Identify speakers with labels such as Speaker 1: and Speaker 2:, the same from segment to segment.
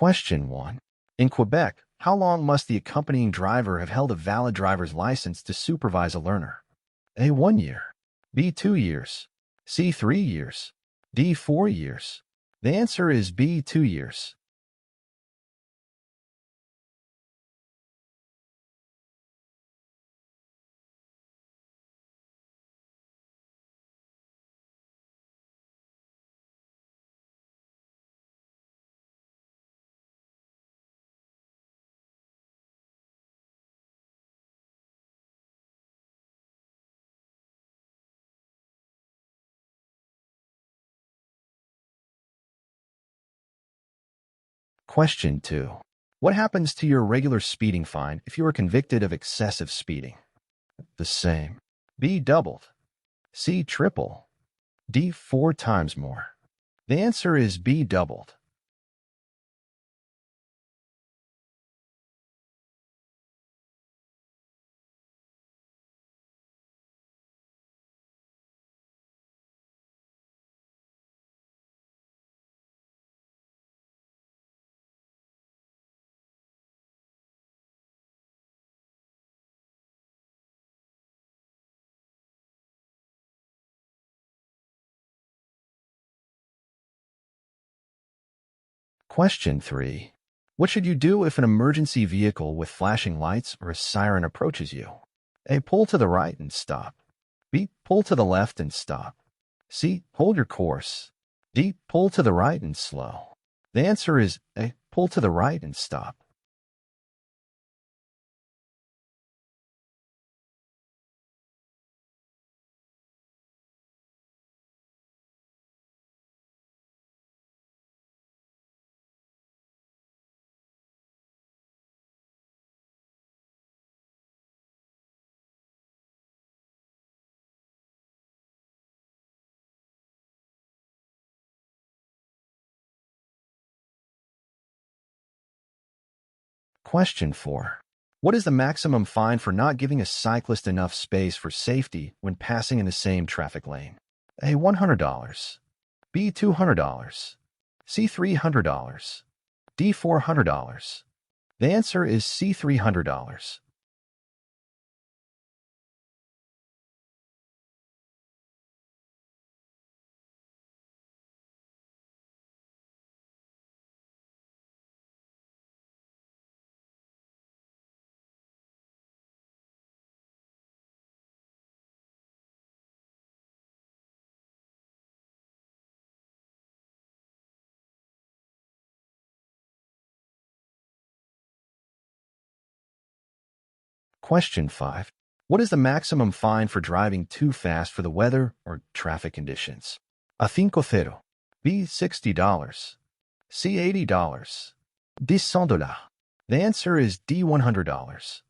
Speaker 1: Question 1. In Quebec, how long must the accompanying driver have held a valid driver's license to supervise a learner? A. 1 year. B. 2 years. C. 3 years. D. 4 years. The answer is B. 2 years. Question 2. What happens to your regular speeding fine if you are convicted of excessive speeding? The same. B. Doubled. C. Triple. D. 4 times more. The answer is B. Doubled. Question 3. What should you do if an emergency vehicle with flashing lights or a siren approaches you? A. Pull to the right and stop. B. Pull to the left and stop. C. Hold your course. D. Pull to the right and slow. The answer is A. Pull to the right and stop. Question 4. What is the maximum fine for not giving a cyclist enough space for safety when passing in the same traffic lane? A. $100. B. $200. C. $300. D. $400. The answer is C. $300. Question 5. What is the maximum fine for driving too fast for the weather or traffic conditions? A. $5. B. $60. C. $80. D. $100. The answer is D. $100.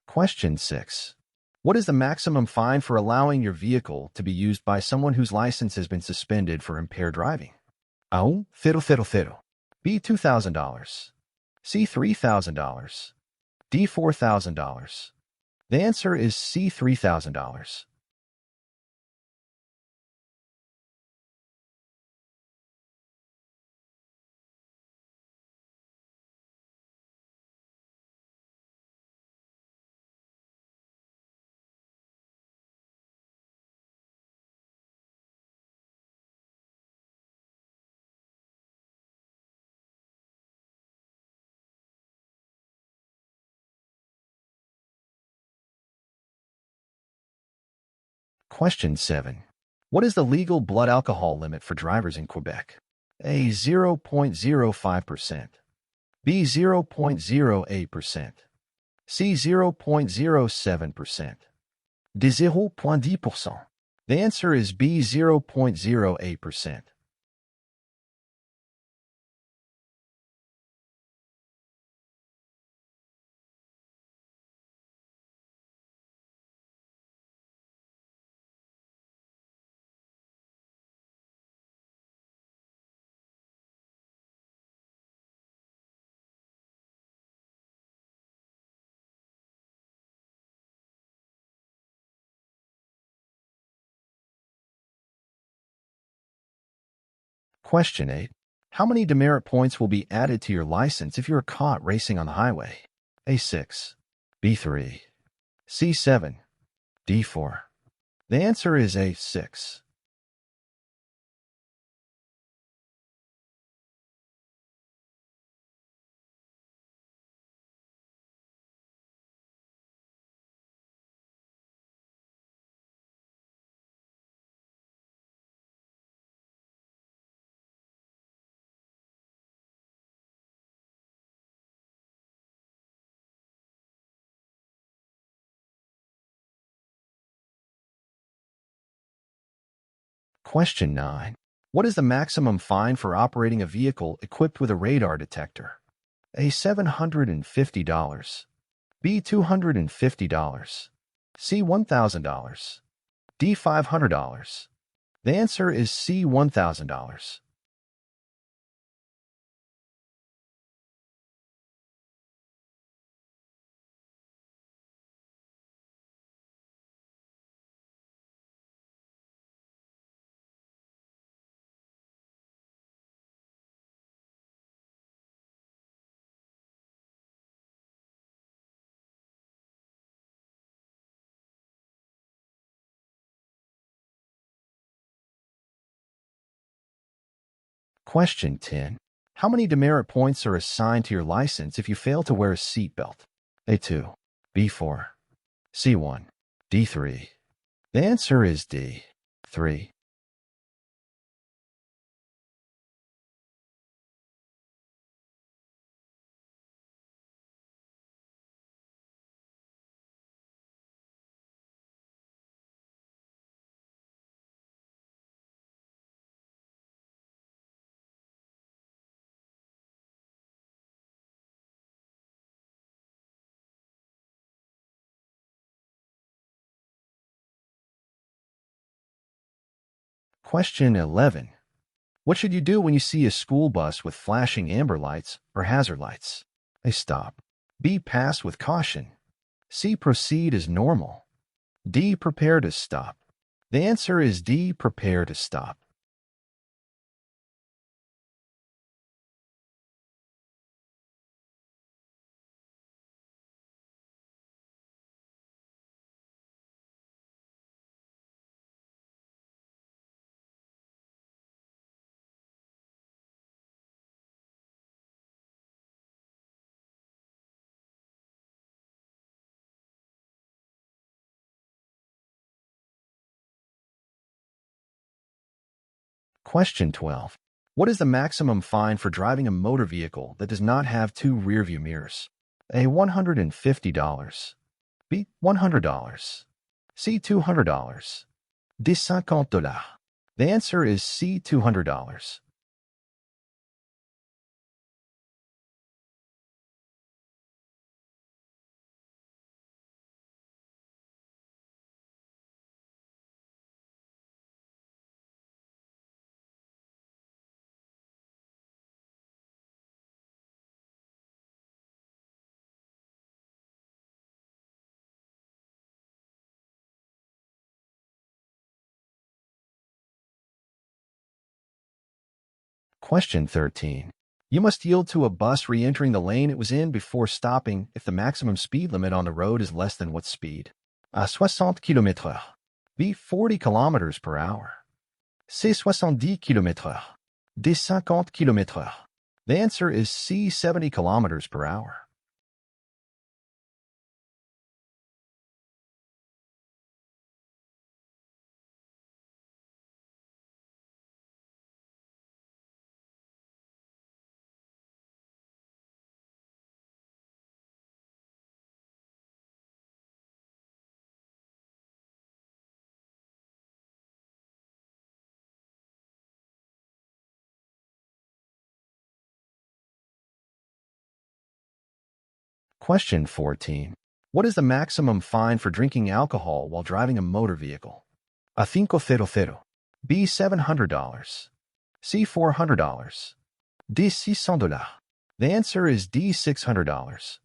Speaker 1: Question 6. What is the maximum fine for allowing your vehicle to be used by someone whose license has been suspended for impaired driving? A. $000. B. $2,000. C. $3,000. D. $4,000. The answer is C. $3,000. Question 7. What is the legal blood alcohol limit for drivers in Quebec? A. 0.05%. B. 0.08%. C. 0.07%. D. 0.10%. The answer is B. 0.08%. Question 8. How many demerit points will be added to your license if you are caught racing on the highway? A6, B3, C7, D4. The answer is A6. Question 9. What is the maximum fine for operating a vehicle equipped with a radar detector? A $750, B $250, C $1,000, D $500. The answer is C $1,000. Question 10. How many demerit points are assigned to your license if you fail to wear a seatbelt? A2, B4, C1, D3. The answer is D, 3. Question 11. What should you do when you see a school bus with flashing amber lights or hazard lights? A. Stop. B. Pass with caution. C. Proceed as normal. D. Prepare to stop. The answer is D. Prepare to stop. Question 12. What is the maximum fine for driving a motor vehicle that does not have two rearview mirrors? A. $150. B. $100. C. $200. D. $50. The answer is C. $200. Question 13. You must yield to a bus re-entering the lane it was in before stopping if the maximum speed limit on the road is less than what speed? A. 60 km/h. B. 40 km per hour. C. 70 km/h. D. 50 km/h. The answer is C. 70 km per hour. Question 14. What is the maximum fine for drinking alcohol while driving a motor vehicle? A. 500. B. $700. C. $400. D. $600. The answer is D. $600.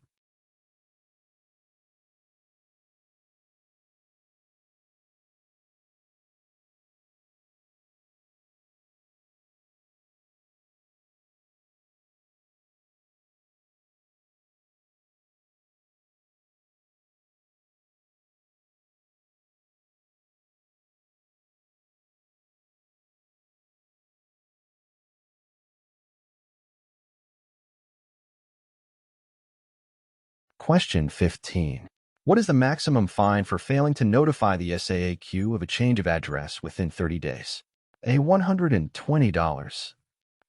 Speaker 1: Question 15. What is the maximum fine for failing to notify the SAAQ of a change of address within 30 days? A. $120.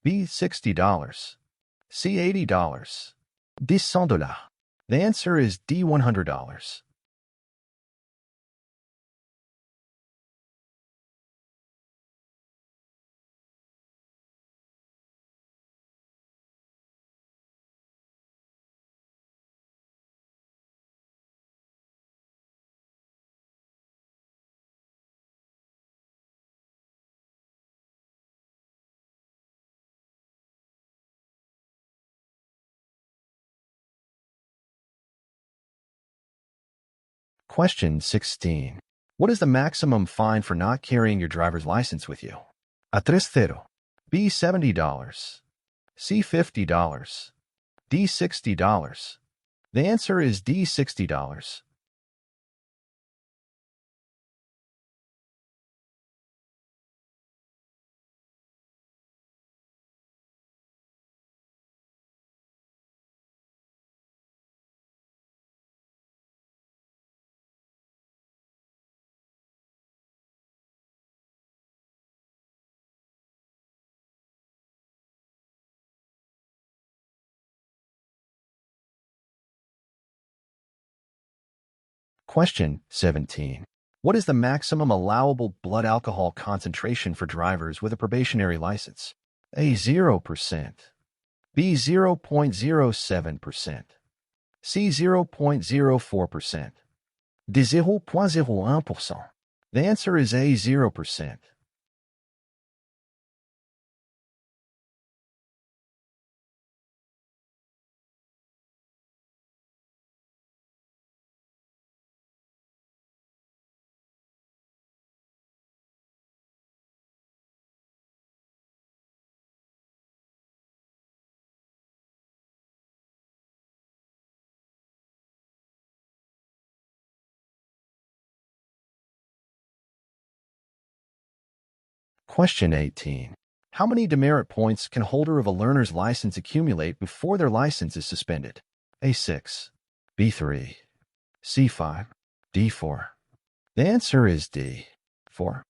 Speaker 1: B. $60. C. $80. D. $100. The answer is D. $100. Question 16. What is the maximum fine for not carrying your driver's license with you? A. $3. B. $70. C. $50. D. $60. The answer is D. $60. Question 17. What is the maximum allowable blood alcohol concentration for drivers with a probationary license? A. 0%. B. 0.07%. C. 0.04%. D. 0.01%. The answer is A. 0%. Question 18. How many demerit points can holder of a learner's license accumulate before their license is suspended? A. 6. B. 3. C. 5. D. 4. The answer is D. 4.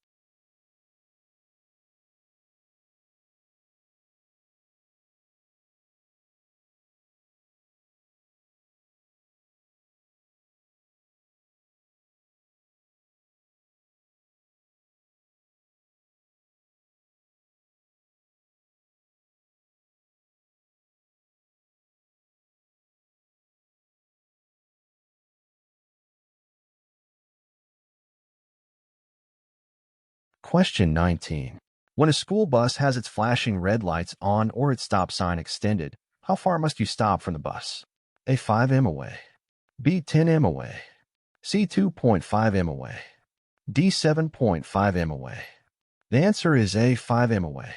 Speaker 1: Question 19. When a school bus has its flashing red lights on or its stop sign extended, how far must you stop from the bus? A. 5 m away. B. 10 m away. C. 2.5 m away. D. 7.5 m away. The answer is A. 5 m away.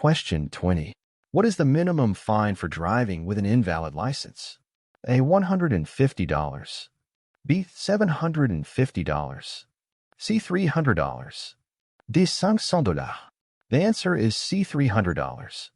Speaker 1: Question 20. What is the minimum fine for driving with an invalid license? A. $150. B. $750. C. $300. D. $500. The answer is C. $300.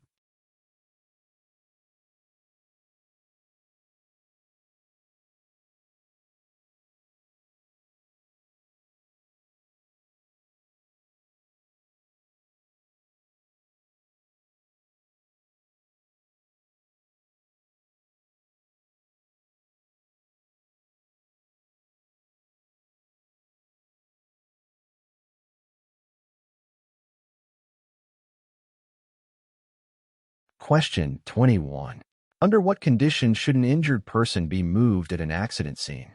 Speaker 1: Question 21. Under what conditions should an injured person be moved at an accident scene?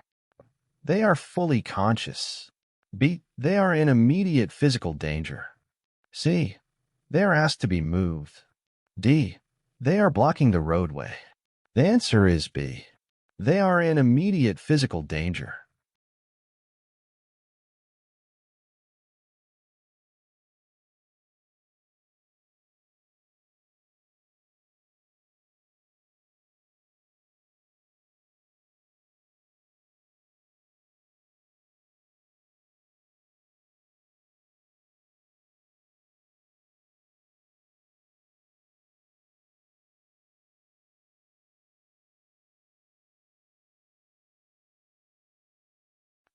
Speaker 1: They are fully conscious. B. They are in immediate physical danger. C. They are asked to be moved. D. They are blocking the roadway. The answer is B. They are in immediate physical danger.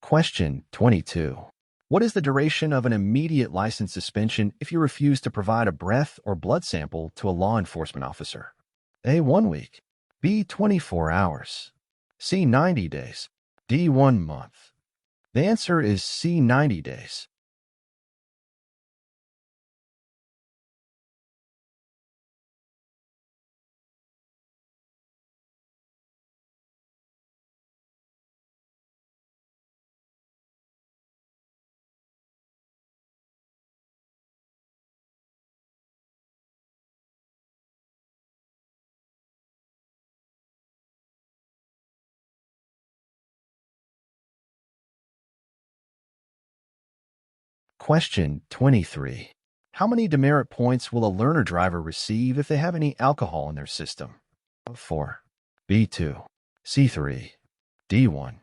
Speaker 1: Question 22. What is the duration of an immediate license suspension if you refuse to provide a breath or blood sample to a law enforcement officer? A. 1 week. B. 24 hours. C. 90 days. D. 1 month. The answer is C. 90 days. Question 23. How many demerit points will a learner driver receive if they have any alcohol in their system? 4. B. 2. C. 3. D. 1.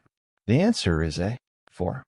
Speaker 1: The answer is A. 4.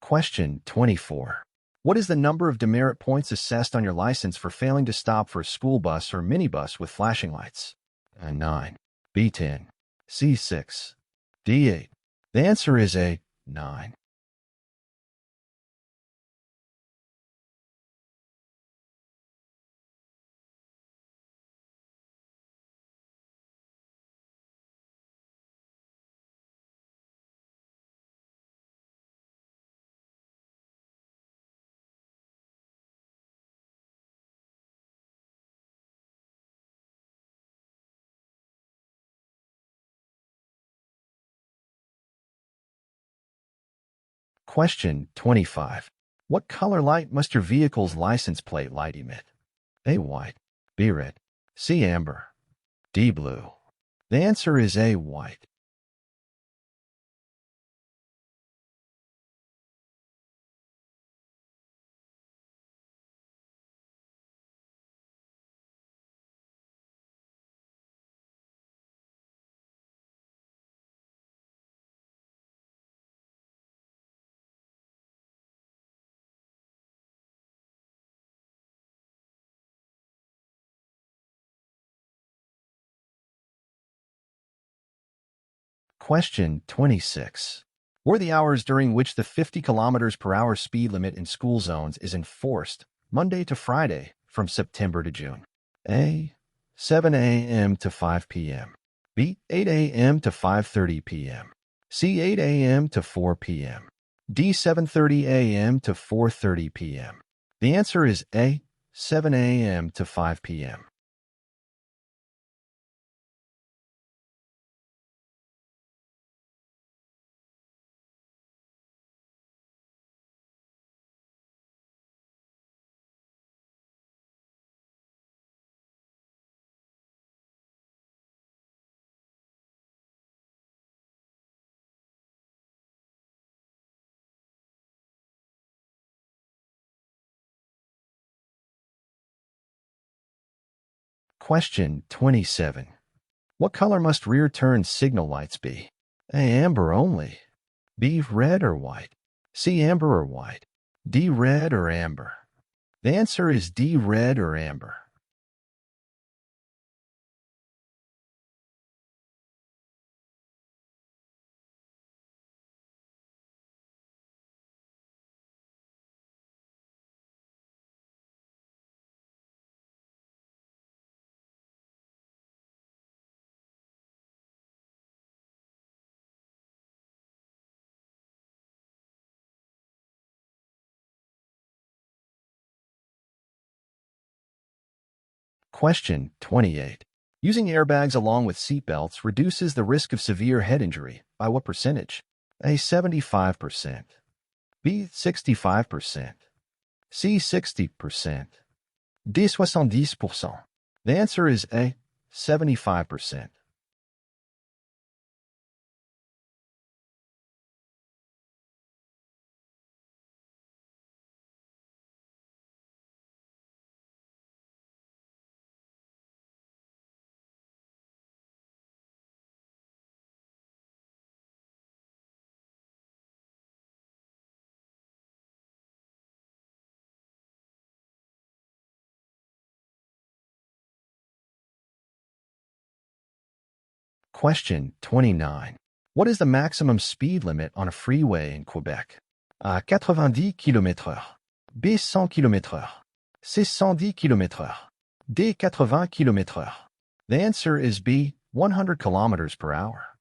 Speaker 1: Question 24. What is the number of demerit points assessed on your license for failing to stop for a school bus or minibus with flashing lights? 9. B. 10. C. 6. D. 8. The answer is A. 9. Question 25. What color light must your vehicle's license plate light emit? A. White. B. Red. C. Amber. D. Blue. The answer is A. White. Question 26. Were the hours during which the 50 kilometers per hour speed limit in school zones is enforced Monday to Friday from September to June? A. 7 a.m. to 5 p.m. B. 8 a.m. to 5:30 p.m. C. 8 a.m. to 4 p.m. D. 7:30 a.m. to 4:30 p.m. The answer is A. 7 a.m. to 5 p.m. Question 27. What color must rear turn signal lights be? A. Amber only. B. Red or white. C. Amber or white. D. Red or amber. The answer is D. Red or amber. Question 28. Using airbags along with seatbelts reduces the risk of severe head injury by what percentage? A. 75%. B. 65%. C. 60%. D. 70%. The answer is A. 75%. Question 29. What is the maximum speed limit on a freeway in Quebec? A. 90 km/h. B. 100 km/h. C. 110 km/h. D. 80 km/h. The answer is B. 100 kilometers per hour.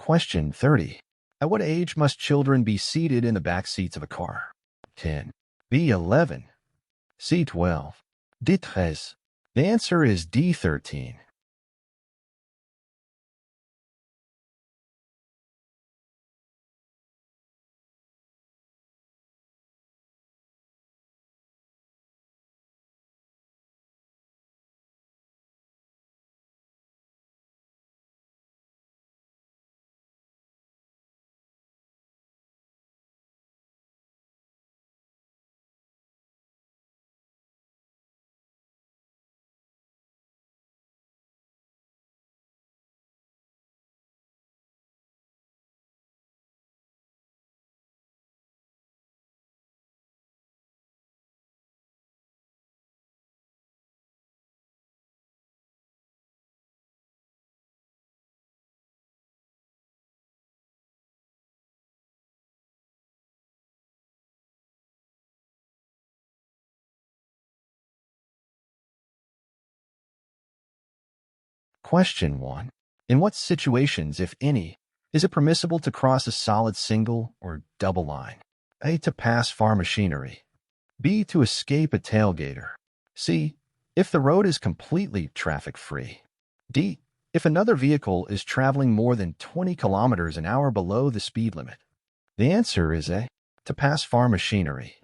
Speaker 1: Question 30. At what age must children be seated in the back seats of a car? 10. B. 11. C. 12. D. 13. The answer is D. 13. Question 1. In what situations, if any, is it permissible to cross a solid single or double line? A. To pass farm machinery. B. To escape a tailgater. C. If the road is completely traffic-free. D. If another vehicle is traveling more than 20 kilometers an hour below the speed limit. The answer is A. To pass farm machinery.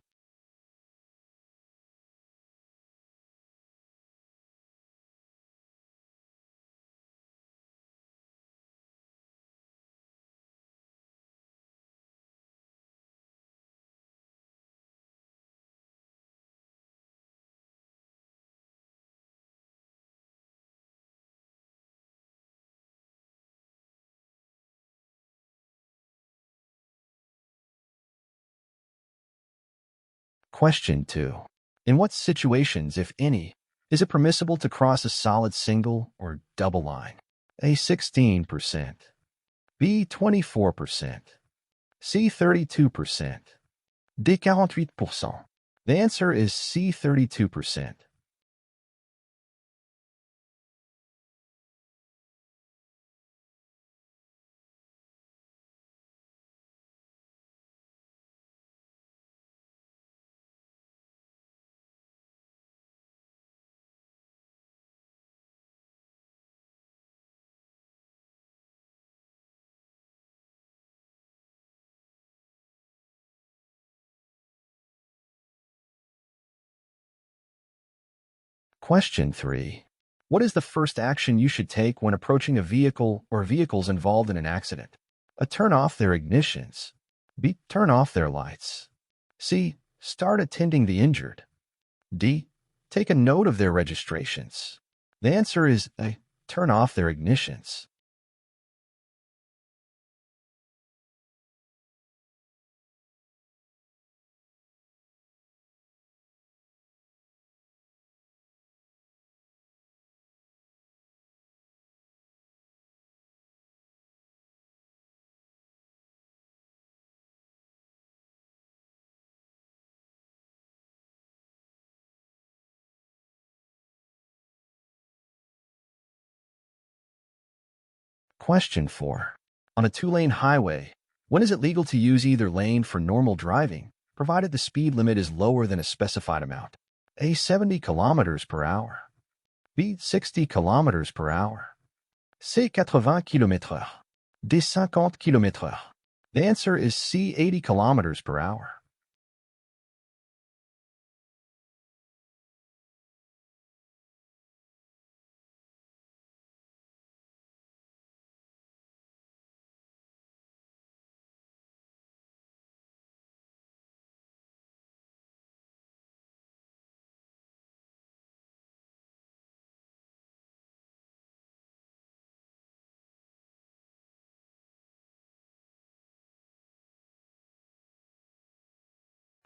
Speaker 1: Question 2. In what situations, if any, is it permissible to cross a solid single or double line? A. 16%. B. 24%. C. 32%. D. 48%. The answer is C. 32%. Question 3. What is the first action you should take when approaching a vehicle or vehicles involved in an accident? A. Turn off their ignitions. B. Turn off their lights. C. Start attending the injured. D. Take a note of their registrations. The answer is A. Turn off their ignitions. Question 4. On a two-lane highway, when is it legal to use either lane for normal driving, provided the speed limit is lower than a specified amount? A. 70 kilometers per hour. B. 60 kilometers per hour. C. 80 km/h. D. 50 km/h. The answer is C. 80 kilometers per hour.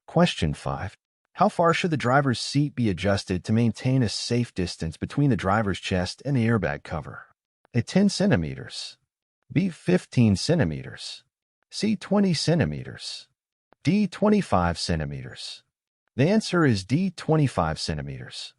Speaker 1: Question 5. How far should the driver's seat be adjusted to maintain a safe distance between the driver's chest and the airbag cover? A. 10 centimeters. B. 15 centimeters. C. 20 centimeters. D. 25 centimeters. The answer is D. 25 centimeters.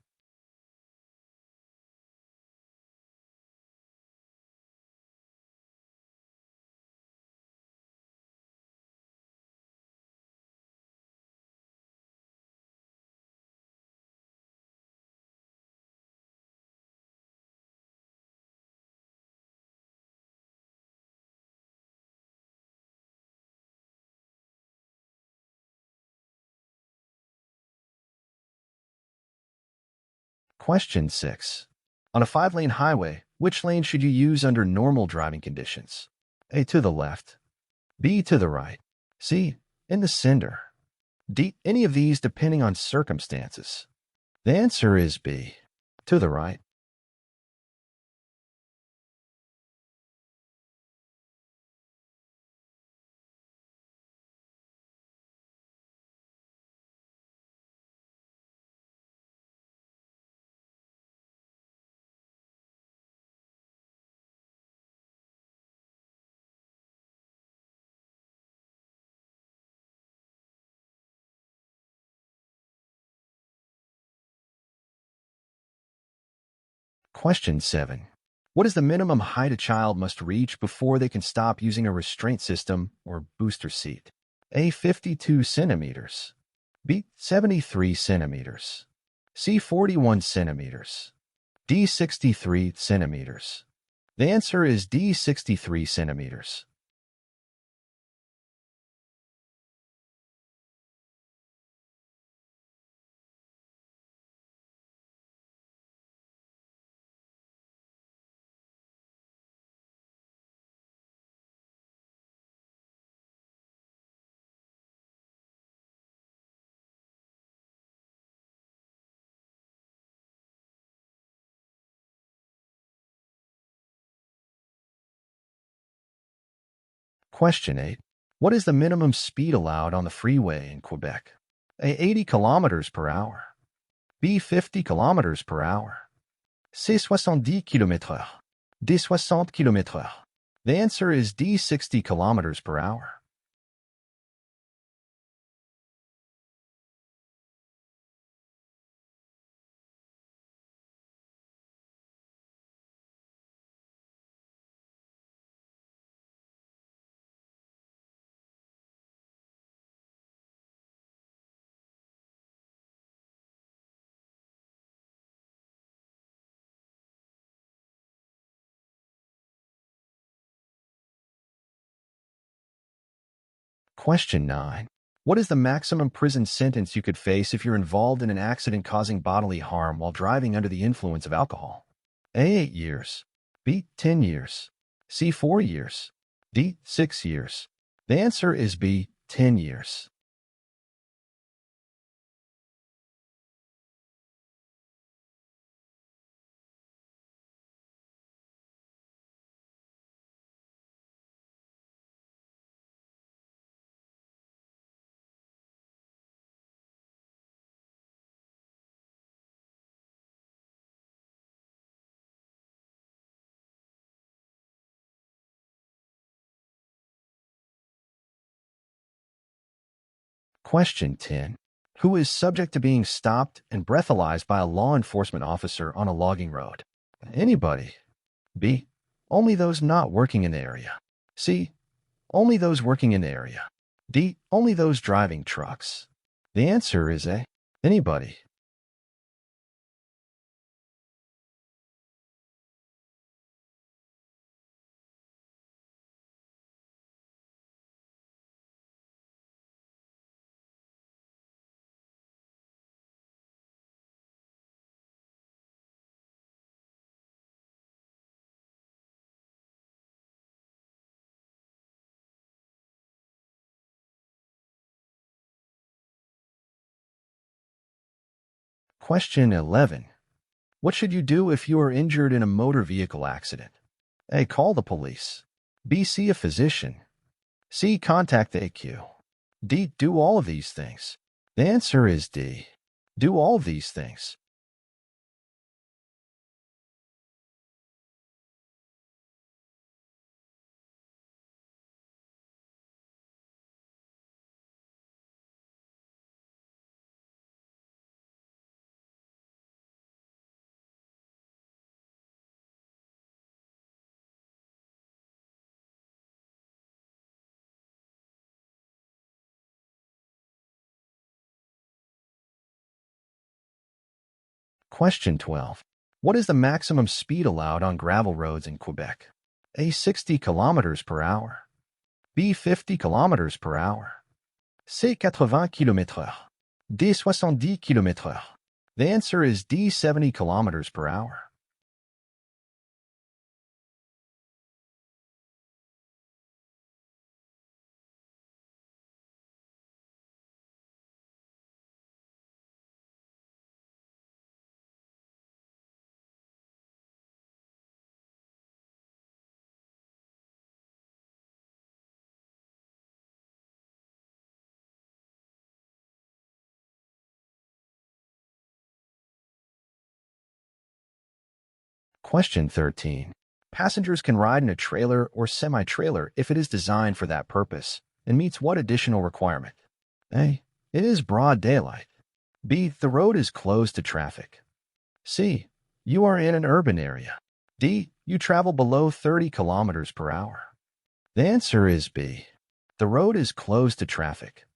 Speaker 1: Question 6. On a five-lane highway, which lane should you use under normal driving conditions? A. To the left. B. To the right. C. In the center. D. Any of these depending on circumstances. The answer is B. To the right. Question 7. What is the minimum height a child must reach before they can stop using a restraint system or booster seat? A. 52 centimeters. B. 73 centimeters. C. 41 centimeters. D. 63 centimeters. The answer is D. 63 centimeters. Question 8. What is the minimum speed allowed on the freeway in Quebec? A. 80 kilometers per hour. B. 50 kilometers per hour. C. 70 km/h. D. 60 km/h. The answer is D. 60 kilometers per hour. Question 9. What is the maximum prison sentence you could face if you're involved in an accident causing bodily harm while driving under the influence of alcohol? A. 8 years. B. 10 years. C. 4 years. D. 6 years. The answer is B. 10 years. Question 10. Who is subject to being stopped and breathalyzed by a law enforcement officer on a logging road? Anybody. B. Only those not working in the area. C. Only those working in the area. D. Only those driving trucks. The answer is A. Anybody. Question 11. What should you do if you are injured in a motor vehicle accident? A. Call the police. B. See a physician. C. Contact the AQ. D. Do all of these things. The answer is D. Do all of these things. Question 12. What is the maximum speed allowed on gravel roads in Quebec? A. 60 kilometers per hour. B. 50 kilometers per hour. C. 80 km/h. D. 70 km/h. The answer is D. 70 kilometers per hour. Question 13. Passengers can ride in a trailer or semi-trailer if it is designed for that purpose and meets what additional requirement? A. It is broad daylight. B. The road is closed to traffic. C. You are in an urban area. D. You travel below 30 kilometers per hour. The answer is B. The road is closed to traffic.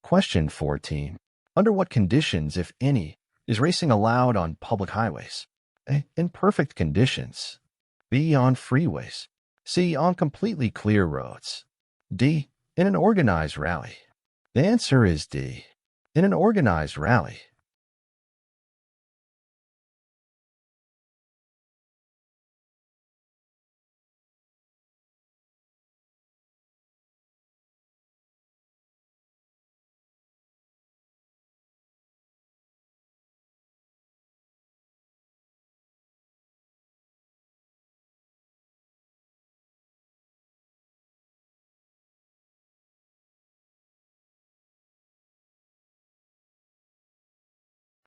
Speaker 1: Question 14. Under what conditions, if any, is racing allowed on public highways? A. In perfect conditions. B. On freeways. C. On completely clear roads. D. In an organized rally. The answer is D. In an organized rally.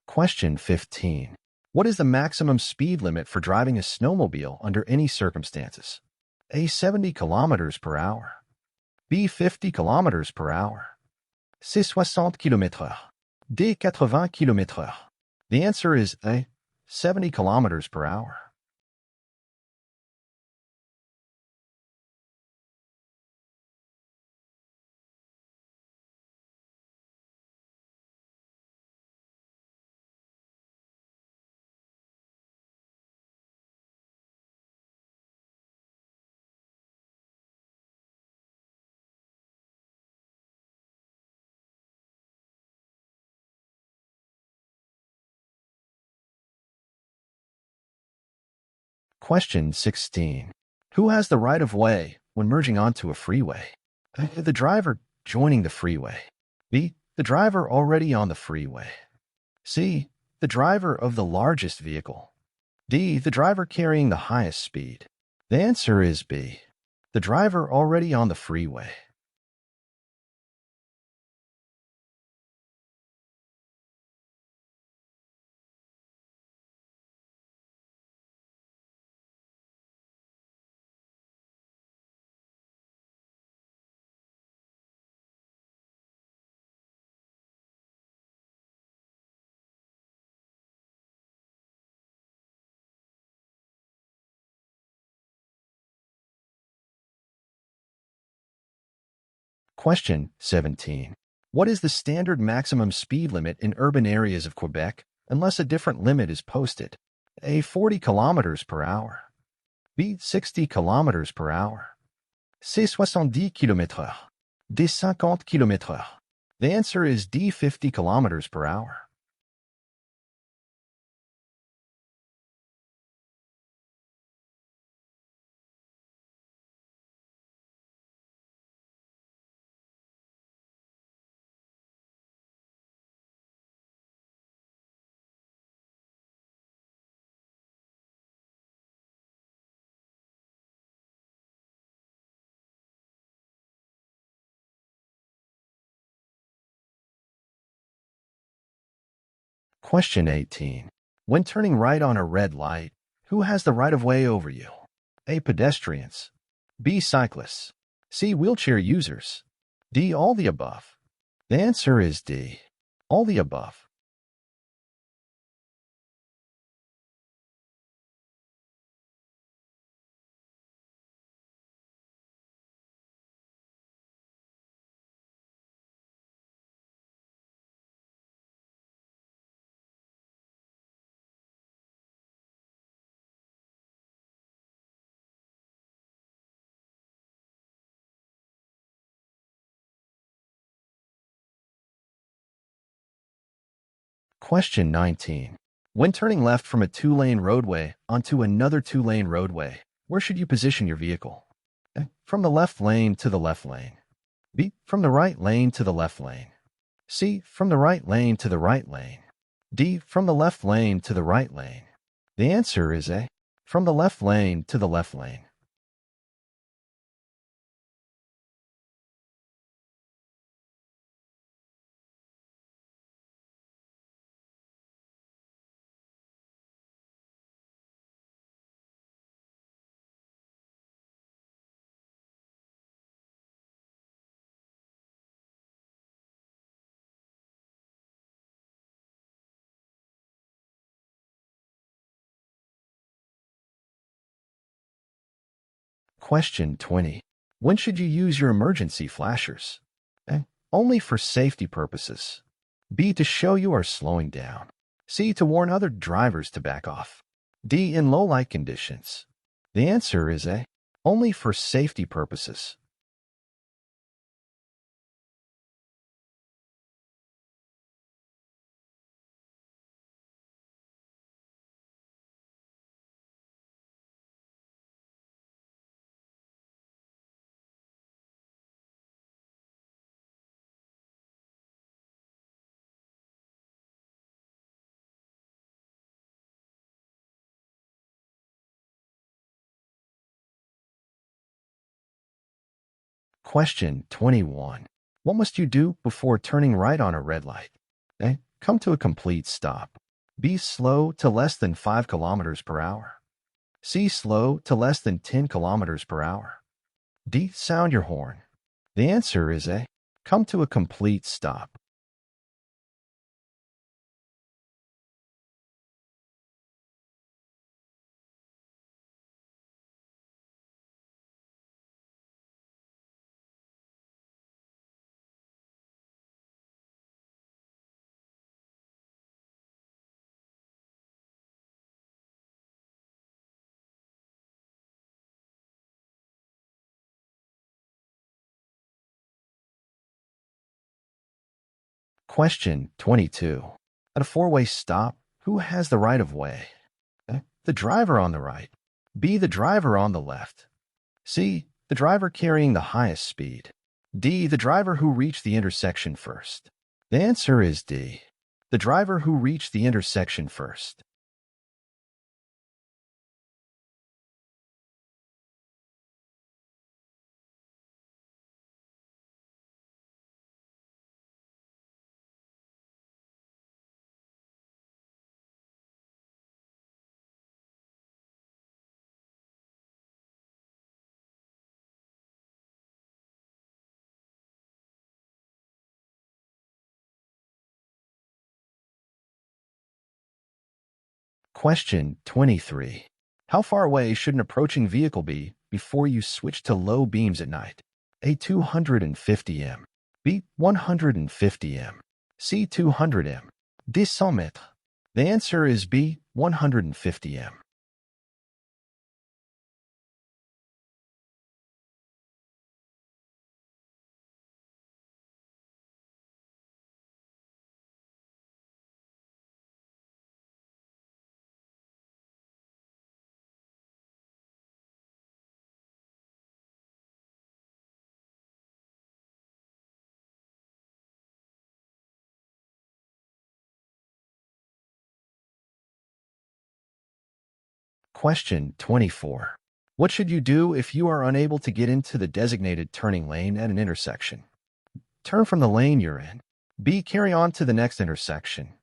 Speaker 1: Question 15. What is the maximum speed limit for driving a snowmobile under any circumstances? A. 70 kilometers per hour. B. 50 kilometers per hour. C. 60 km/h. D. 80 km/h. The answer is A. 70 kilometers per hour. Question 16. Who has the right of way when merging onto a freeway? A. The driver joining the freeway. B. The driver already on the freeway. C. The driver of the largest vehicle. D. The driver carrying the highest speed. The answer is B. The driver already on the freeway. Question 17. What is the standard maximum speed limit in urban areas of Quebec unless a different limit is posted? A. 40 kilometers per hour. B. 60 kilometers per hour. C. 70 km/h. D. 50 km/h. The answer is D. 50 kilometers per hour. Question 18. When turning right on a red light, who has the right-of-way over you? A. Pedestrians. B. Cyclists. C. Wheelchair users. D. All the above. The answer is D. All the above. Question 19. When turning left from a two-lane roadway onto another two-lane roadway, where should you position your vehicle? A. From the left lane to the left lane. B. From the right lane to the left lane. C. From the right lane to the right lane. D. From the left lane to the right lane. The answer is A. From the left lane to the left lane. Question 20. When should you use your emergency flashers? A. Only for safety purposes. B. To show you are slowing down. C. To warn other drivers to back off. D. In low light conditions. The answer is A. Only for safety purposes. Question 21. What must you do before turning right on a red light? A. Come to a complete stop. B. Slow to less than 5 kilometers per hour. C. Slow to less than 10 kilometers per hour. D. Sound your horn. The answer is A. Come to a complete stop. Question 22. At a four-way stop, who has the right of way? A. The driver on the right. B. The driver on the left. C. The driver carrying the highest speed. D. The driver who reached the intersection first. The answer is D. The driver who reached the intersection first. Question 23. How far away should an approaching vehicle be before you switch to low beams at night? A. 250 m. B. 150 m. C. 200 m. D. 100 mètres. The answer is B. 150 m. Question 24. What should you do if you are unable to get into the designated turning lane at an intersection? Turn from the lane you're in. B. Carry on to the next intersection.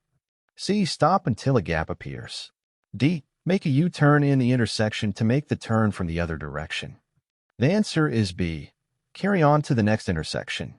Speaker 1: C. Stop until a gap appears. D. Make a U-turn in the intersection to make the turn from the other direction. The answer is B. Carry on to the next intersection.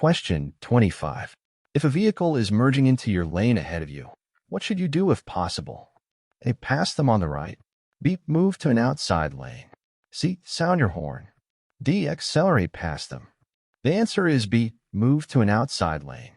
Speaker 1: Question 25. If a vehicle is merging into your lane ahead of you, what should you do if possible? A. Pass them on the right. B. Move to an outside lane. C. Sound your horn. D. Accelerate past them. The answer is B. Move to an outside lane.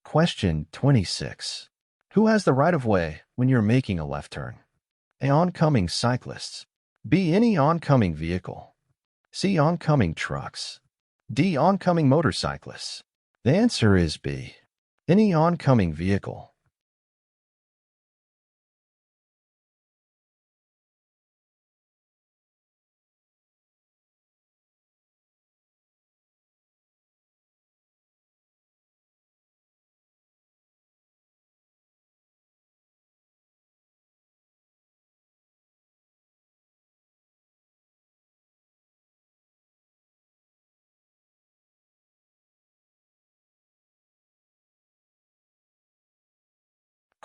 Speaker 1: Question 26. Who has the right of way when you're making a left turn? A. Oncoming cyclists. B. Any oncoming vehicle. C. Oncoming trucks. D. Oncoming motorcyclists. The answer is B. Any oncoming vehicle.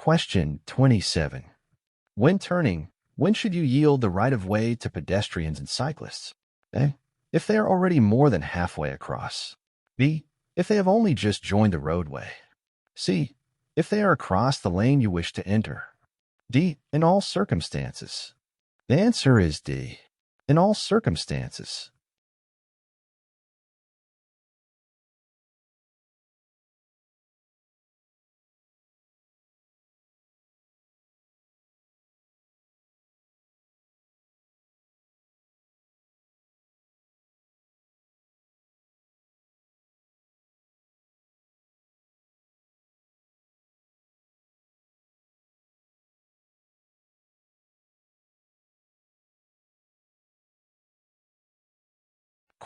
Speaker 1: Question 27. When turning, when should you yield the right of way to pedestrians and cyclists? A. If they are already more than halfway across. B. If they have only just joined the roadway. C. If they are across the lane you wish to enter. D. In all circumstances. The answer is D. In all circumstances.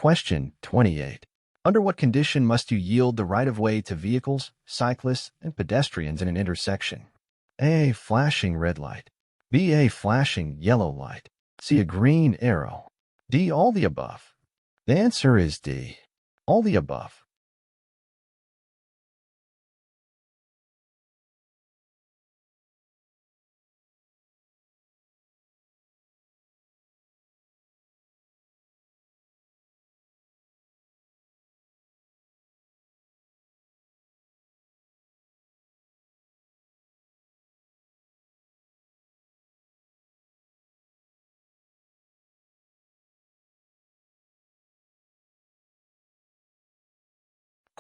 Speaker 1: Question 28. Under what condition must you yield the right of way to vehicles, cyclists, and pedestrians in an intersection? A. Flashing red light. B. A flashing yellow light. C. A green arrow. D. All the above. The answer is D. All the above.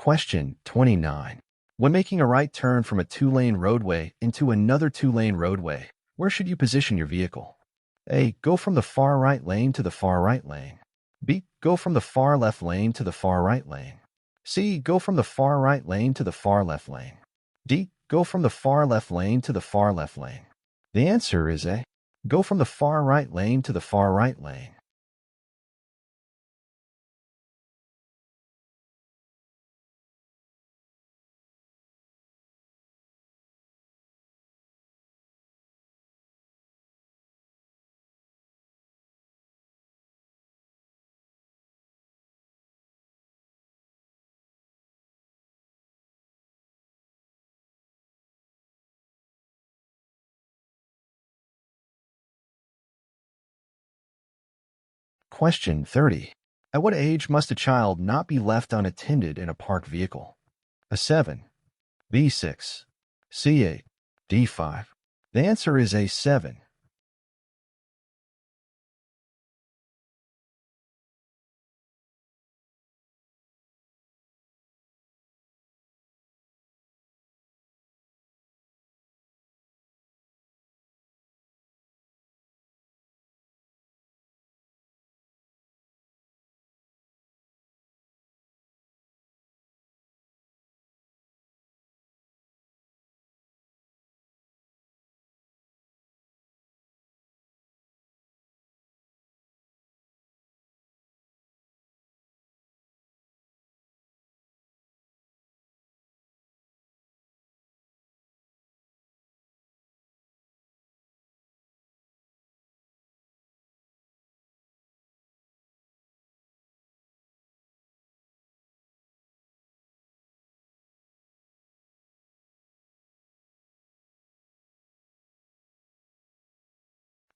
Speaker 1: Question 29. When making a right turn from a two-lane roadway into another two-lane roadway, Where should you position your vehicle? A. Go from the far right lane to the far right lane. B. Go from the far left lane to the far right lane. C. Go from the far right lane to the far left lane. D. Go from the far left lane to the far left lane. The answer is A. Go from the far right lane to the far right lane. Question 30. At what age must a child not be left unattended in a parked vehicle? A 7, B 6, C 8, D 5. The answer is A 7.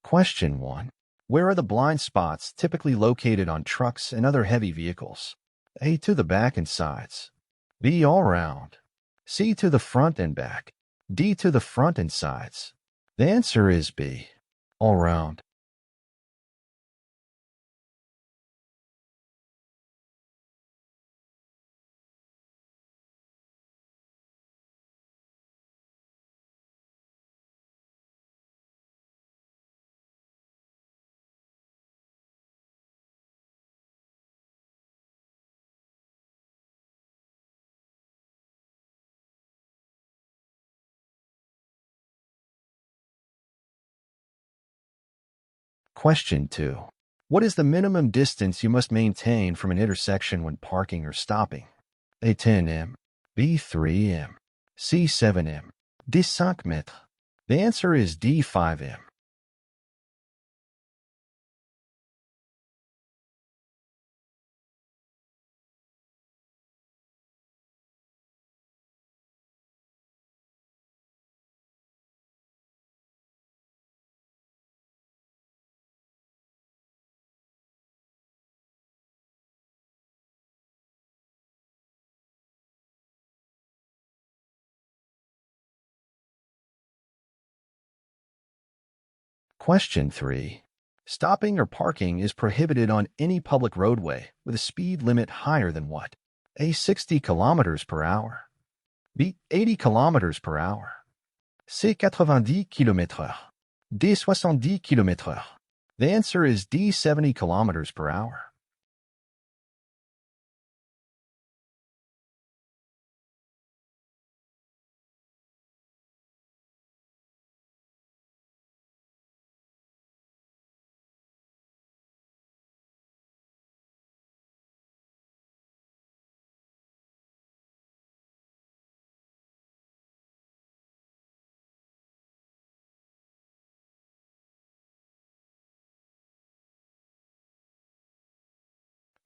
Speaker 1: Question 1. Where are the blind spots typically located on trucks and other heavy vehicles? A. To the back and sides. B. All around. C. To the front and back. D. To the front and sides. The answer is B. All around. Question 2. What is the minimum distance you must maintain from an intersection when parking or stopping? A. 10 m. B. 3 m. C. 7 m. D. 5 mètres. The answer is D. 5 m. Question 3. Stopping or parking is prohibited on any public roadway with a speed limit higher than what? A. 60 kilometers per hour. B. 80 kilometers per hour. C. 90 km/h. D. 70 km/h. The answer is D. 70 kilometers per hour.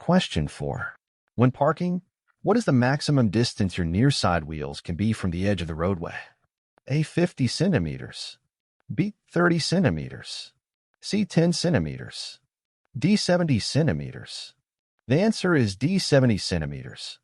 Speaker 1: Question 4. When parking, what is the maximum distance your near side wheels can be from the edge of the roadway? A. 50 centimeters. B. 30 centimeters. C. 10 centimeters. D. 70 centimeters. The answer is D. 70 centimeters.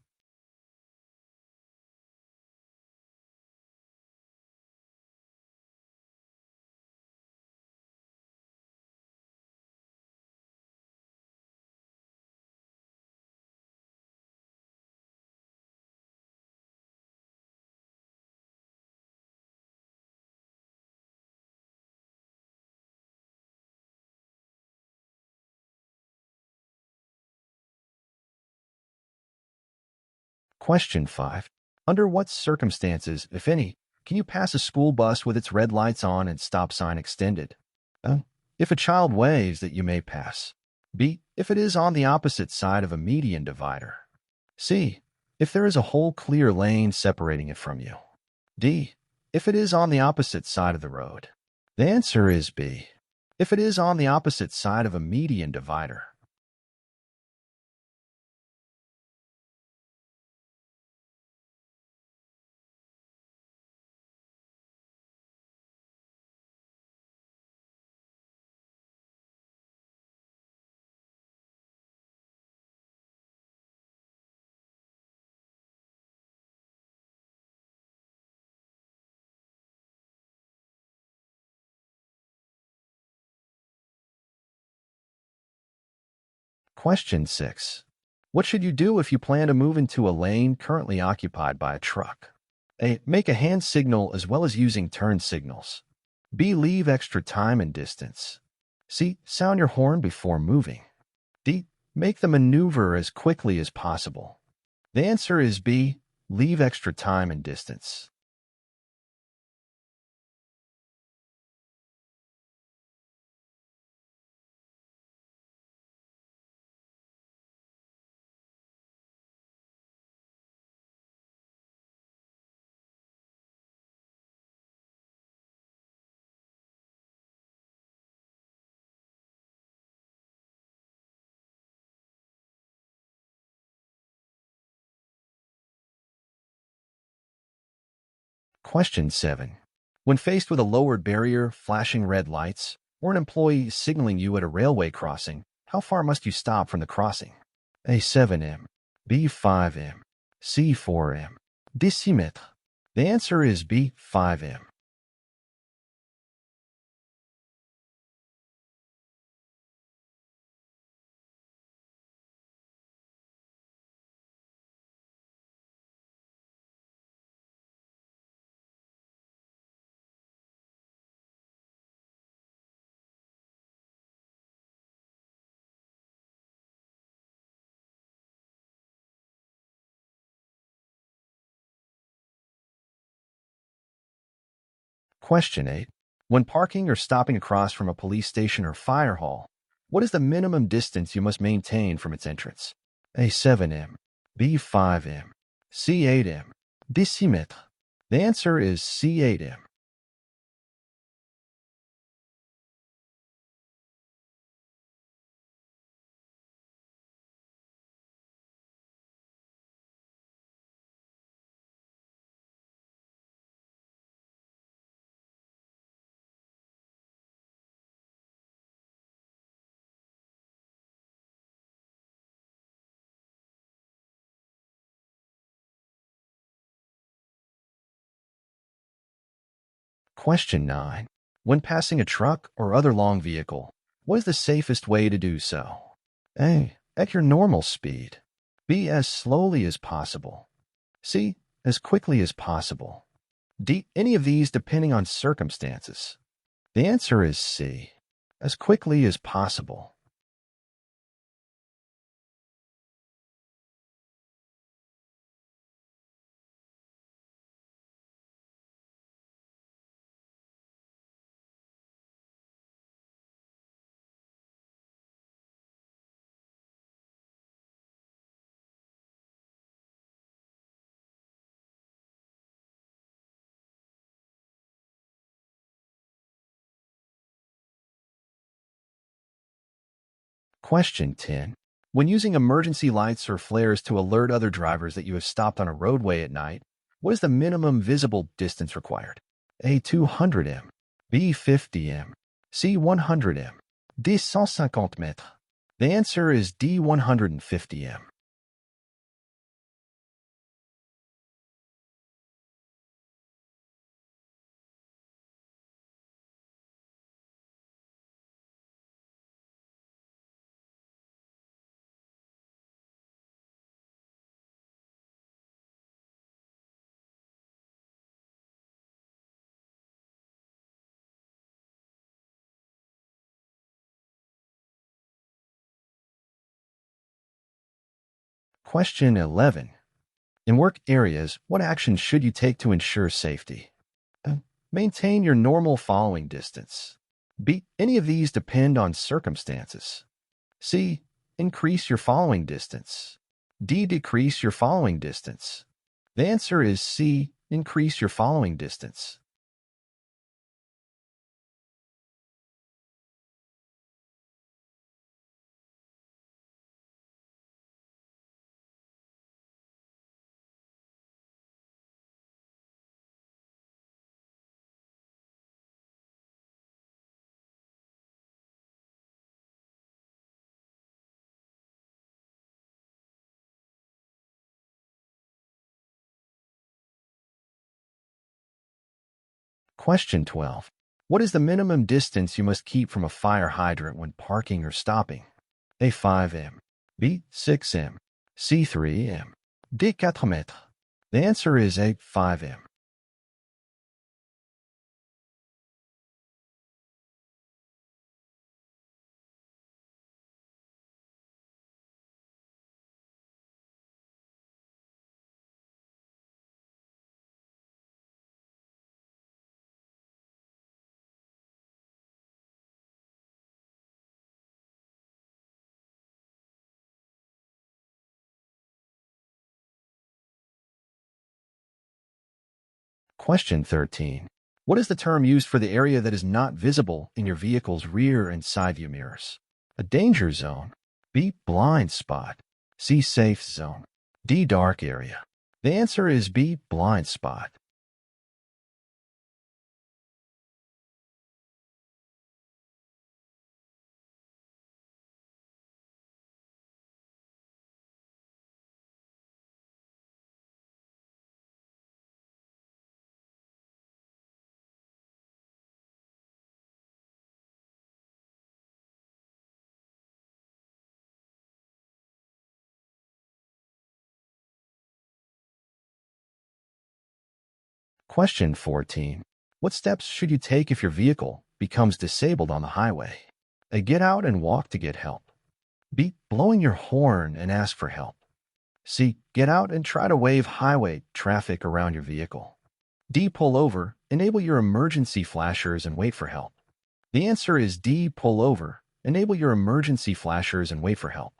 Speaker 1: Question 5. Under what circumstances, if any, can you pass a school bus with its red lights on and stop sign extended? Uh, if a child waves that you may pass. B. If it is on the opposite side of a median divider. C. If there is a whole clear lane separating it from you. D. If it is on the opposite side of the road. The answer is B. If it is on the opposite side of a median divider. Question 6. What should you do if you plan to move into a lane currently occupied by a truck? A. Make a hand signal as well as using turn signals. B. Leave extra time and distance. C. Sound your horn before moving. D. Make the maneuver as quickly as possible. The answer is B. Leave extra time and distance. Question 7. When faced with a lowered barrier, flashing red lights, or an employee signaling you at a railway crossing, how far must you stop from the crossing? A. 7m. B. 5m. C. 4m. D. 6 mètres. The answer is B. 5m. Question 8. When parking or stopping across from a police station or fire hall, what is the minimum distance you must maintain from its entrance? A. 7m. B. 5m. C. 8m. D. 6 mètres. The answer is C. 8m. Question 9. When passing a truck or other long vehicle, what is the safest way to do so? A. At your normal speed. B. As slowly as possible. C. As quickly as possible. D. Any of these depending on circumstances. The answer is C. As quickly as possible. Question 10. When using emergency lights or flares to alert other drivers that you have stopped on a roadway at night, what is the minimum visible distance required? A. 200m. B. 50m. C. 100m. D. 150 mètres. The answer is D. 150m. Question 11. In work areas, what actions should you take to ensure safety? Uh, Maintain your normal following distance. B. Any of these depend on circumstances. C. Increase your following distance. D. Decrease your following distance. The answer is C. Increase your following distance. Question 12. What is the minimum distance you must keep from a fire hydrant when parking or stopping? A. 5 m. B. 6 m. C. 3 m. D. 4 m. The answer is A. 5 m. Question 13. What is the term used for the area that is not visible in your vehicle's rear and side view mirrors? A danger zone. B. Blind spot. C. Safe zone. D. Dark area. The answer is B. Blind spot. Question 14. What steps should you take if your vehicle becomes disabled on the highway? A. Get out and walk to get help. B. Blowing your horn and ask for help. C. Get out and try to wave highway traffic around your vehicle. D. Pull over, enable your emergency flashers and wait for help. The answer is D. Pull over, enable your emergency flashers and wait for help.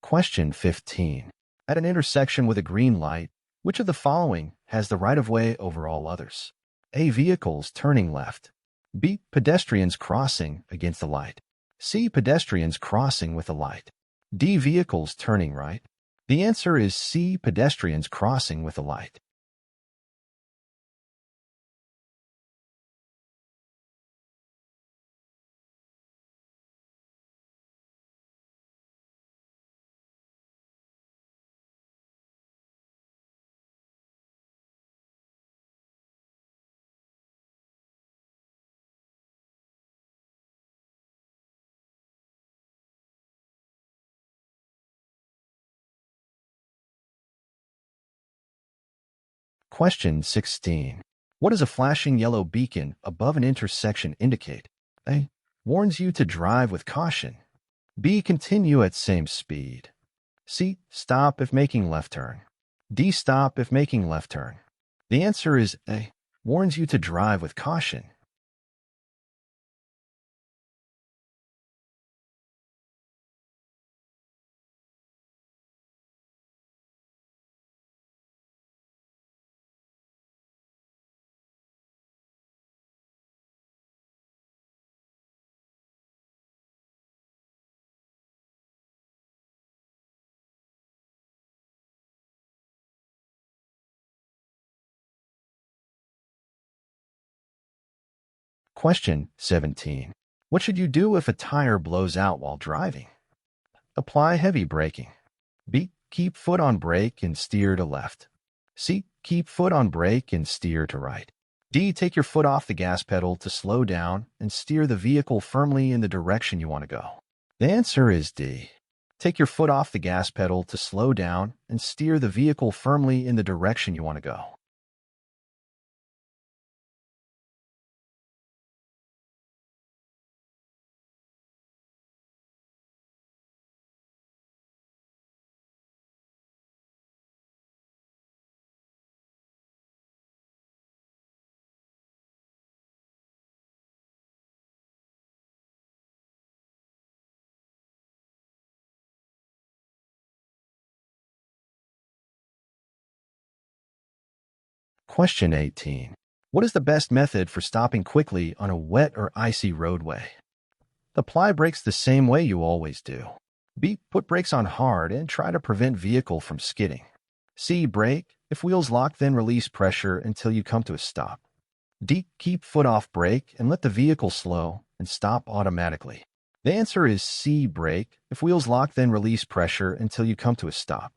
Speaker 1: Question 15. At an intersection with a green light, which of the following has the right-of-way over all others? A. Vehicles turning left. B. Pedestrians crossing against the light. C. Pedestrians crossing with the light. D. Vehicles turning right. The answer is C. Pedestrians crossing with the light. Question 16. What does a flashing yellow beacon above an intersection indicate? A. Warns you to drive with caution. B. Continue at same speed. C. Stop if making left turn. D. Stop if making left turn. The answer is A. Warns you to drive with caution. Question 17. What should you do if a tire blows out while driving? Apply heavy braking. B. Keep foot on brake and steer to left. C. Keep foot on brake and steer to right. D. Take your foot off the gas pedal to slow down and steer the vehicle firmly in the direction you want to go. The answer is D. Take your foot off the gas pedal to slow down and steer the vehicle firmly in the direction you want to go. Question 18. What is the best method for stopping quickly on a wet or icy roadway? Apply brakes the same way you always do. B. Put brakes on hard and try to prevent vehicle from skidding. C. Brake. If wheels lock, then release pressure until you come to a stop. D. Keep foot off brake and let the vehicle slow and stop automatically. The answer is C. Brake. If wheels lock, then release pressure until you come to a stop.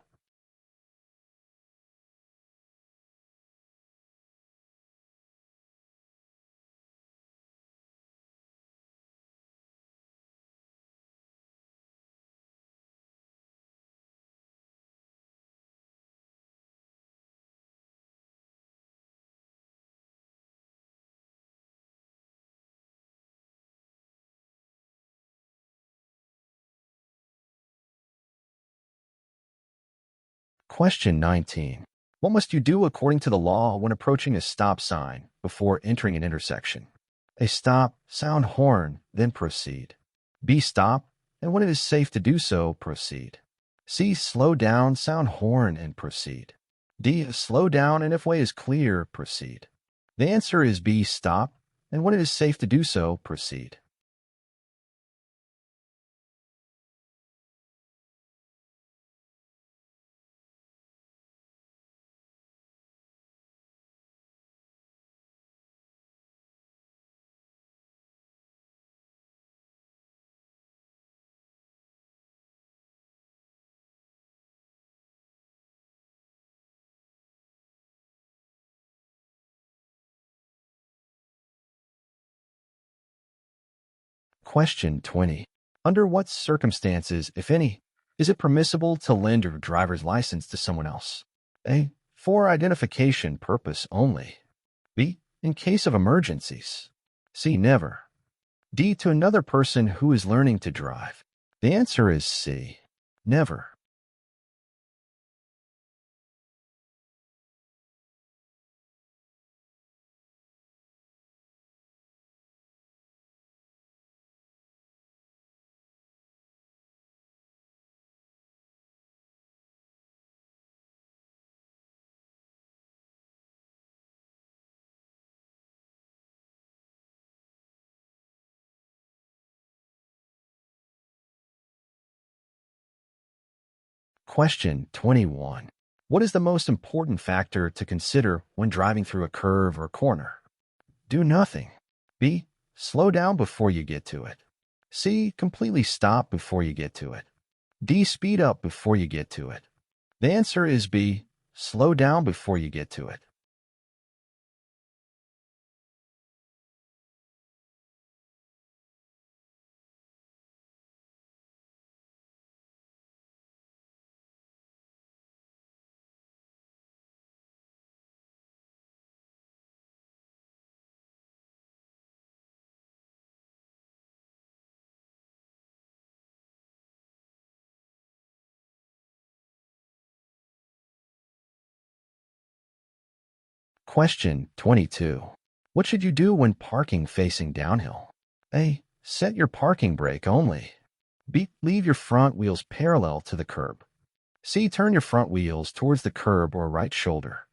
Speaker 1: Question 19. What must you do according to the law when approaching a stop sign before entering an intersection? A. Stop, sound horn, then proceed. B. Stop, and when it is safe to do so, proceed. C. Slow down, sound horn, and proceed. D. Slow down, and if way is clear, proceed. The answer is B. Stop, and when it is safe to do so, proceed. Question 20. Under what circumstances, if any, is it permissible to lend your driver's license to someone else? A. For identification purpose only. B. In case of emergencies. C. Never. D. To another person who is learning to drive. The answer is C. Never. Question 21. What is the most important factor to consider when driving through a curve or corner? Do nothing. B. Slow down before you get to it. C. Completely stop before you get to it. D. Speed up before you get to it. The answer is B. Slow down before you get to it. Question 22. What should you do when parking facing downhill? A. Set your parking brake only. B. Leave your front wheels parallel to the curb. C. Turn your front wheels towards the curb or right shoulder.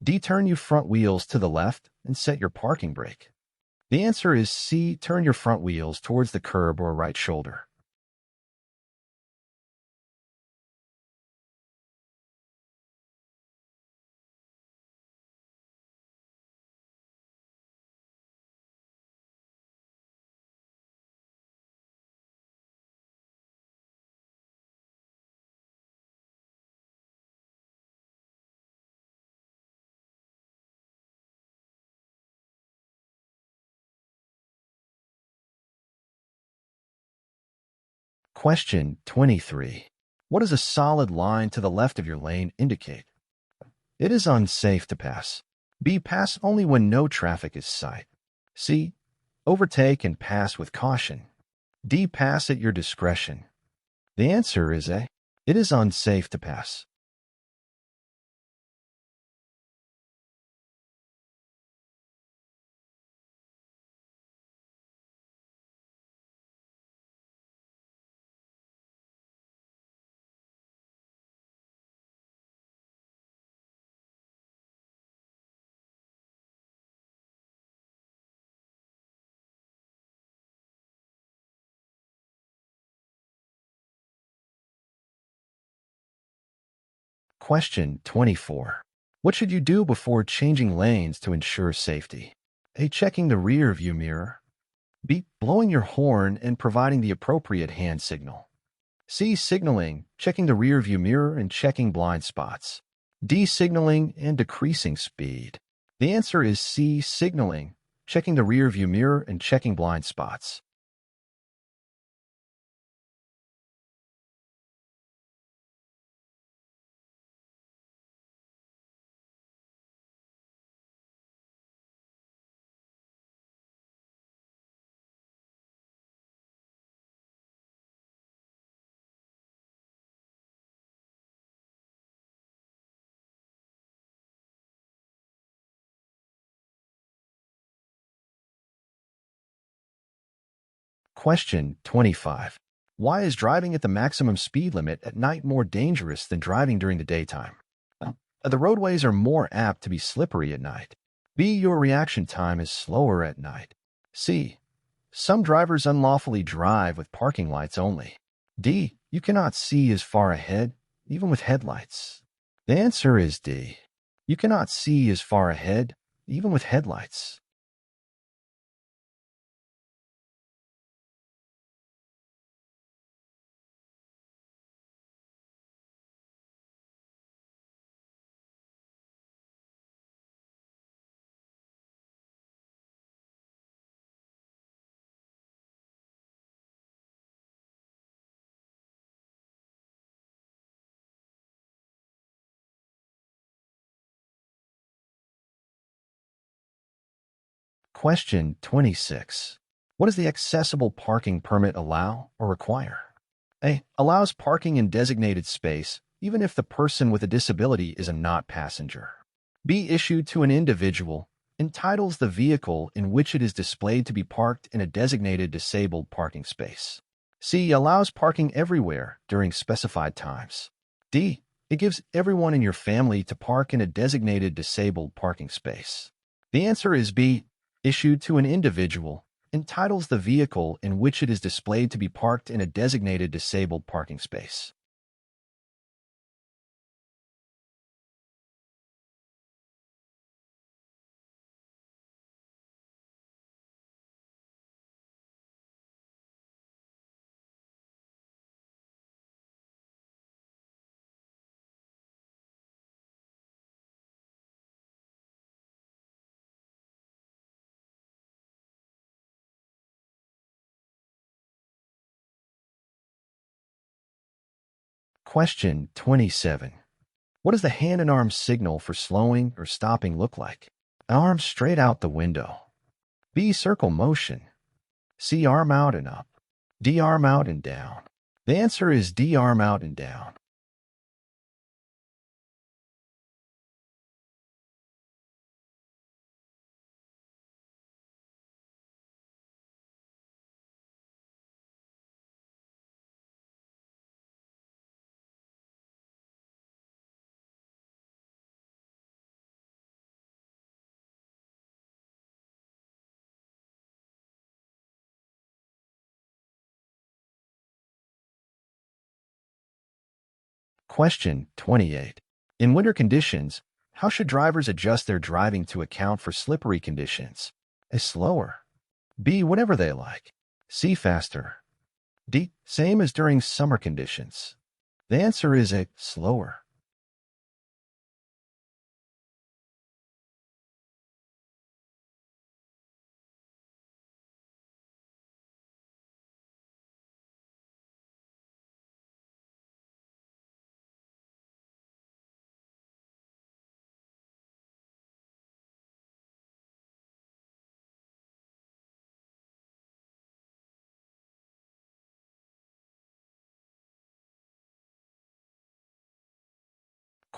Speaker 1: D. Turn your front wheels to the left and set your parking brake. The answer is C. Turn your front wheels towards the curb or right shoulder. Question 23. What does a solid line to the left of your lane indicate? It is unsafe to pass. B. Pass only when no traffic is in sight. C. Overtake and pass with caution. D. Pass at your discretion. The answer is A. It is unsafe to pass. Question 24. What should you do before changing lanes to ensure safety? A. Checking the rear view mirror. B. Blowing your horn and providing the appropriate hand signal. C. Signaling, checking the rear view mirror and checking blind spots. D. Signaling and decreasing speed. The answer is C. Signaling, checking the rear view mirror and checking blind spots. Question 25. Why is driving at the maximum speed limit at night more dangerous than driving during the daytime? The roadways are more apt to be slippery at night. B. Your reaction time is slower at night. C. Some drivers unlawfully drive with parking lights only. D. You cannot see as far ahead, even with headlights. The answer is D. You cannot see as far ahead, even with headlights. Question 26. What does the accessible parking permit allow or require? A. Allows parking in designated space, even if the person with a disability is a not passenger. B. Issued to an individual, entitles the vehicle in which it is displayed to be parked in a designated disabled parking space. C. Allows parking everywhere during specified times. D. It gives everyone in your family to park in a designated disabled parking space. The answer is B. Issued to an individual, entitles the vehicle in which it is displayed to be parked in a designated disabled parking space. Question 27. What does the hand and arm signal for slowing or stopping look like? Arm straight out the window. B. Circle motion. C. Arm out and up. D. Arm out and down. The answer is D. Arm out and down. Question 28. In winter conditions, how should drivers adjust their driving to account for slippery conditions? A. Slower. B. Whatever they like. C. Faster. D. Same as during summer conditions. The answer is A. Slower.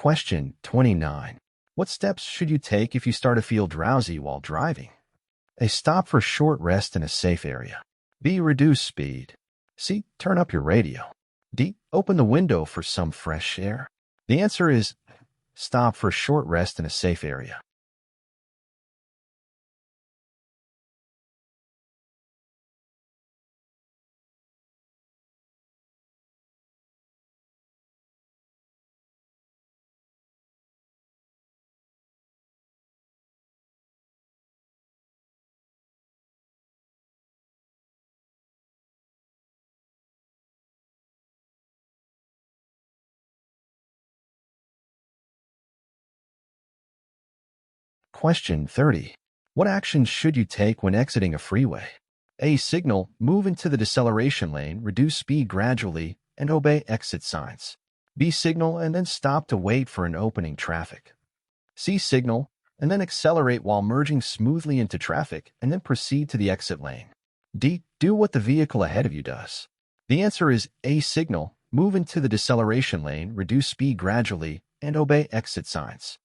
Speaker 1: Question 29. What steps should you take if you start to feel drowsy while driving? A. Stop for a short rest in a safe area. B. Reduce speed. C. Turn up your radio. D. Open the window for some fresh air. The answer is stop for a short rest in a safe area. Question 30. What actions should you take when exiting a freeway? A. Signal, move into the deceleration lane, reduce speed gradually, and obey exit signs. B. Signal and then stop to wait for an opening traffic. C. Signal and then accelerate while merging smoothly into traffic and then proceed to the exit lane. D. Do what the vehicle ahead of you does. The answer is A. Signal, move into the deceleration lane, reduce speed gradually, and obey exit signs.